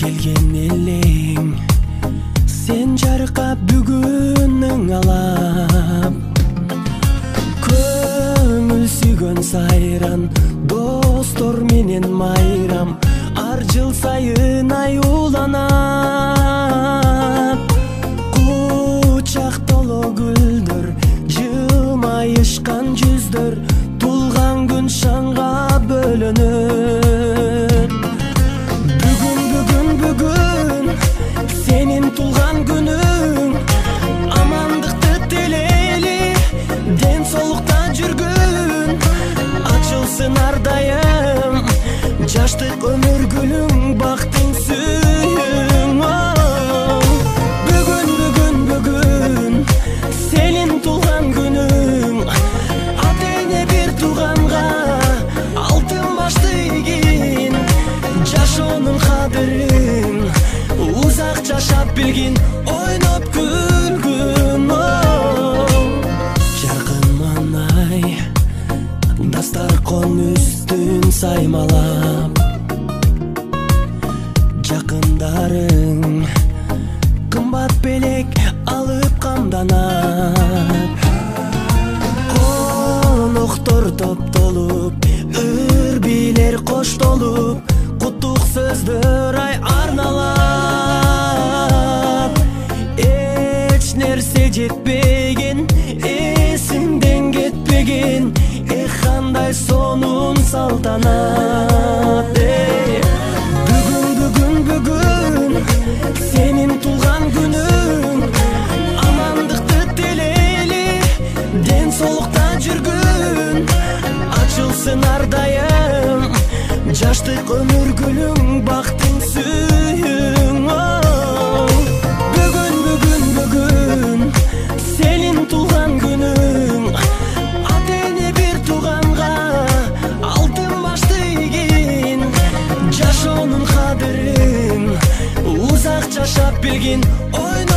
Келген элең сен жаркап бүгүнүң алап, көңүл сүйгөн сайран достор менен майрам ар жыл сайын аюуланат. Кучак толо гүлдөр жылмайышкан жүздөр тулган күн шаңга бөлөнөт. Бүгүн сенин тулган күнүң, амандыкты телели, ден соолукта жүргүн, ачылсын ар дайым жаштык өмүр гүлүң, бактың сүйүң. Бүгүн сенин тулган күнүң, ата эне бир тууганга алтын башты ийгин, жашоонун кадырын узак жашап билгин, ойноп күлгүн. Жакын манай дастаркон үстүн саймалап, жакындарың кымбат белек алып камданат. Коноктор топтолуп, үрбилер коштолуп, куттук сөздөр ай арналат. Эч нерсе жетпеген, эсиңден кетпеген, кандай сонун салтанат. Бүгүн сенин тулган күнүң, амандыкты телели, ден соолукта жүргүн, ачылсын ар дайым жаштык өмүр гүлүң, бактың сүйүң. Бүгүн сенин тулган күнүң, ата эне бир тууганга алтын башты ийгин, жашоонун кадырын узак жашап билгин, ойноп